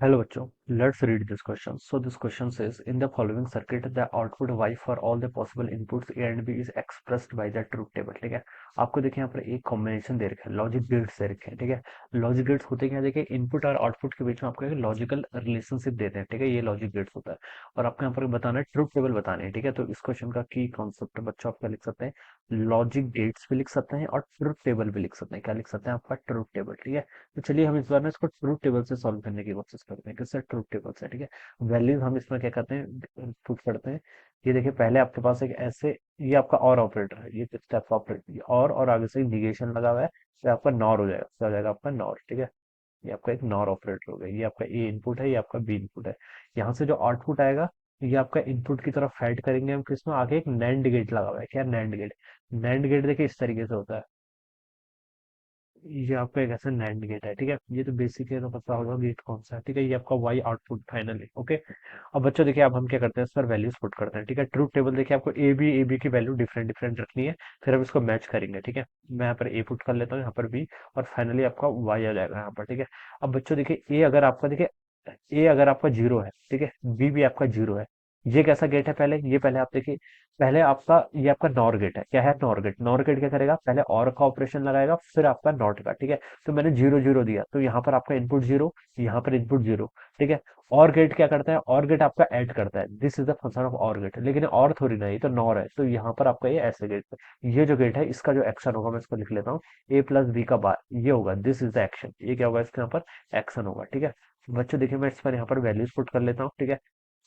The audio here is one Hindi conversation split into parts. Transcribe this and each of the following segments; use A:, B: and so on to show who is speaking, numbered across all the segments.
A: Hello बच्चों, let's read this question. So this question says, in the following circuit, the output y for all the possible inputs a and b is expressed by the truth table. ठीक है, आपको देखिए यहाँ पर एक कॉम्बिनेशन दे रखा है, लॉजिक गेट्स दे रखे हैं। ठीक है, लॉजिक गेट्स होते क्या, देखिए इनपुट और आउटपुट के बीच में आपको एक लॉजिकल रिलेशनशिप देते हैं। ठीक है, ये लॉजिक गेट्स होता है और आपको यहाँ पर बताना है, ट्रुथ टेबल बताने हैं। ठीक है, तो इस क्वेश्चन का की कॉन्सेप्ट बच्चों आप क्या लिख सकते हैं, लॉजिक गेट्स भी लिख सकते हैं और ट्रुथ टेबल भी लिख सकते हैं। क्या लिख सकते हैं, आपका ट्रुथ टेबल। ठीक है, तो चलिए हम इस बार ना इसको ट्रूथ टेबल से सॉल्व करने की कोशिश करते हैं। किससे, ट्रूथ टेबल से। ठीक है, वैल्यूज हम इसमें क्या करते हैं, पुट करते हैं। ये देखिए, पहले आपके पास एक ऐसे, ये आपका और ऑपरेटर है, ये स्टेप ऑपरेटर, और आगे से निगेशन लगा हुआ है, तो आपका नॉर हो जाएगा, क्या हो जाएगा आपका नॉर। ठीक है, ये आपका एक नॉर ऑपरेटर हो गया। ये आपका ए इनपुट है, ये आपका बी इनपुट है। यहाँ से जो आउटपुट आएगा, ये आपका इनपुट की तरफ फेड करेंगे हम, किसमें, आगे एक नैंड गेट लगा हुआ है। क्या, नैंड गेट। नैंड गेट देखिए इस तरीके से होता है, ये आपका एक ऐसा नैंड गेट है। ठीक है, ये तो बेसिक है, तो पता होगा गेट कौन सा है। ठीक है, ये आपका वाई आउटपुट फाइनली। ओके, अब बच्चों देखिए, अब हम क्या करते हैं, इस पर वैल्यूज पुट करते हैं। ठीक है, ट्रूथ टेबल देखिए, आपको ए बी की वैल्यू डिफरेंट डिफरेंट रखनी है, फिर हम इसको मैच करेंगे। ठीक है, मैं यहाँ पर ए पुट कर लेता हूँ, यहाँ पर बी, और फाइनली आपका वाई आ जाएगा यहाँ पर। ठीक है, अब बच्चों देखिए, ए अगर आपका, देखिए ए अगर आपका जीरो है, ठीक है, बी भी आपका जीरो है, ये कैसा गेट है, पहले ये, पहले आप देखिए, पहले आपका ये आपका नॉर गेट है। क्या है, नॉर गेट। नॉर गेट क्या करेगा, पहले और का ऑपरेशन लगाएगा, फिर आपका नॉट का। ठीक है, तो मैंने जीरो जीरो दिया, तो यहाँ पर आपका इनपुट जीरो, यहाँ पर इनपुट जीरो। ठीक है, और गेट क्या करता है, और गेट आपका ऐड करता है, this is the function of और गेट। लेकिन और थोड़ी ना, ये तो नॉर है, तो यहाँ पर आपका ये ऐसे गेट, ये जो गेट है, इसका जो एक्शन होगा, मैं इसको लिख लेता हूँ, ए प्लस बी का बार, ये होगा, दिस इज द एक्शन। ये क्या होगा, इसके यहाँ पर एक्शन होगा। ठीक है, बच्चों देखिए, मैं इस पर यहाँ पर वैल्यूज पुट कर लेता हूँ। ठीक है,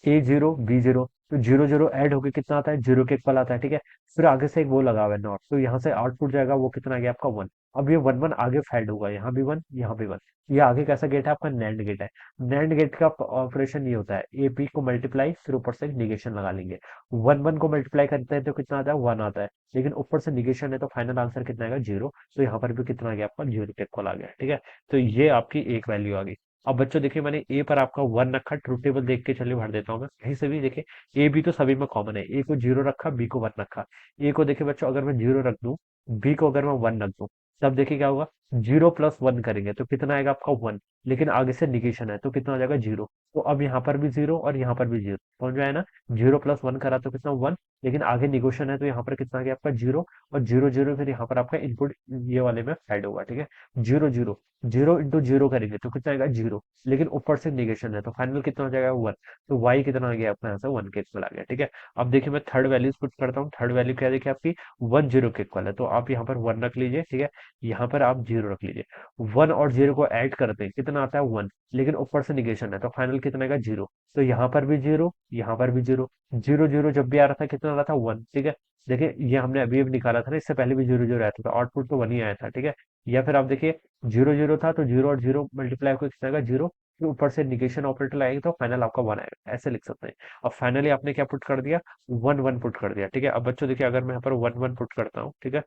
A: ए जीरो बी जीरो, तो जीरो जीरो ऐड होके कितना आता है, जीरो के इक्वल आता है। ठीक है, फिर आगे से एक वो लगा हुआ है नॉट, तो यहाँ से आउटपुट जाएगा, वो कितना आ गया आपका वन। अब ये वन वन आगे फैड होगा, यहाँ भी वन, यहाँ भी वन। ये आगे कैसा गेट है, आपका नैंड गेट है। नैंड गेट का ऑपरेशन ये होता है, एपी को मल्टीप्लाई, फिर ऊपर से निगेशन लगा लेंगे। वन वन को मल्टीप्लाई करते हैं तो कितना आता है, वन आता है, लेकिन ऊपर से निगेशन है, तो फाइनल आंसर कितना आएगा, जीरो। तो यहाँ पर भी कितना आ गया आपका, जीरो के इक्वल आ गया। ठीक है, तो ये आपकी एक वैल्यू आ गई। अब बच्चों देखिए, मैंने ए पर आपका वन रखा, ट्रूथ टेबल देख के चलिए भर देता हूँ मैं कहीं से भी। देखिए, ए बी तो सभी में कॉमन है, ए को जीरो रखा, बी को वन रखा। ए को देखिए बच्चों, अगर मैं जीरो रख दूं, बी को अगर मैं वन रख दूं, तब देखिए क्या होगा, जीरो प्लस वन करेंगे तो कितना आएगा आपका वन, लेकिन आगे से निगेशन है, तो कितना हो जाएगा, जीरो। तो अब यहाँ पर भी जीरो और यहाँ पर भी जीरो, समझ में आया ना। जीरो प्लस वन करा तो कितना, वन, लेकिन आगे निगेशन है, तो यहाँ पर कितना आ गया आपका, जीरो। और जीरो जीरो फिर यहाँ पर आपका इनपुट ये वाले में ऐड होगा। ठीक है, zero zero, zero into zero करेंगे तो कितना आएगा, जीरो, लेकिन ऊपर से निगेशन है, तो फाइनल कितना हो जाएगा, वन। तो वाई कितना आ गया अपना, यहाँ से वन के इक्वल आ गया। ठीक है, अब देखिए, मैं थर्ड वैल्यूज पुट करता हूँ। थर्ड वैल्यू क्या देखिए आपकी, वन जीरो के इक्वल है, तो आप यहाँ पर वन रख लीजिए। ठीक है, यहाँ पर आप जीरो रख लीजिए। वन और जीरो को ऐड करते हैं, कितना आता है, वन, लेकिन ऊपर से निगेशन है, तो फाइनल कितना आएगा, जीरो। तो यहाँ पर भी जीरो, यहाँ पर भी जीरो। जीरो जीरो जब भी आ रहा था, कितना आ रहा था, वन। ठीक है, देखिए ये हमने अभी अभी निकाला था ना, इससे पहले भी जीरो जीरो आया था, तो आउटपुट तो वन ही आया था। ठीक है, या फिर आप देखिए, जीरो जीरो था, तो जीरो और जीरो मल्टीप्लाई होकर कितना आएगा, जीरो। फिर ऊपर से निगेशन ऑपरेटर लाएंगे, तो फाइनल आपका वन आएगा, ऐसे लिख सकते हैं। अब फाइनली आपने क्या पुट कर दिया, वन वन पुट कर दिया। ठीक है, अब बच्चों देखिए, अगर मैं यहाँ पर वन वन पुट करता हूँ, ठीक है,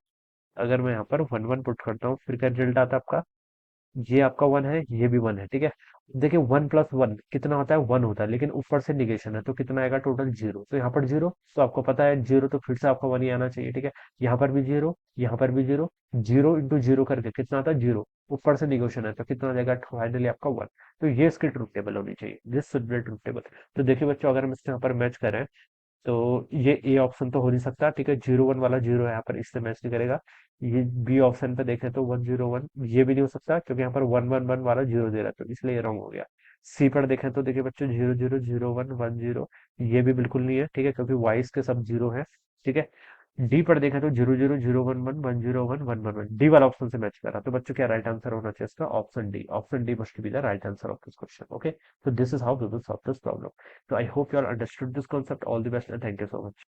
A: अगर मैं यहाँ पर वन वन पुट करता हूँ, फिर क्या रिजल्ट आता है आपका, ये आपका वन है, ये भी वन है। ठीक है, देखिए वन प्लस वन कितना होता है, वन होता है, लेकिन ऊपर से निगेशन है, तो कितना आएगा टोटल, जीरो। तो यहाँ पर जीरो, तो आपको पता है जीरो, तो फिर से आपका वन ही आना चाहिए। ठीक है, यहाँ पर भी जीरो, यहाँ पर भी जीरो, जीरो इंटू जीरो करके कितना आता है, जीरो। ऊपर से निगेशन है, तो कितना आ जाएगा, फाइनली आपका वन। तो ये इसकी ट्रूथ टेबल होनी चाहिए, this should be truth table. तो देखिए बच्चों, अगर हम इसके यहाँ पर मैच करें, तो ये ए ऑप्शन तो हो नहीं सकता। ठीक है, जीरो वन वाला जीरो है यहाँ पर, इससे मैच नहीं करेगा। ये बी ऑप्शन पे देखें तो वन जीरो वन, ये भी नहीं हो सकता, क्योंकि यहाँ पर वन वन वन वाला जीरो दे रहा है, तो इसलिए ये रॉन्ग हो गया। सी पर देखें तो देखिए बच्चों, zero zero zero one one zero, ये भी बिल्कुल नहीं है। ठीक है, क्योंकि वाइस के सब जीरो है। ठीक है, डी पर देखें तो zero zero zero one one one zero one one one one, D वाला ऑप्शन से मैच कर रहा है। तो बच्चों क्या राइट आंसर होना चाहिए इसका, option D. Option D must be the right answer of this question. Okay, so this is how we will solve this problem. So I hope you all understood this concept. All the best and thank you so much.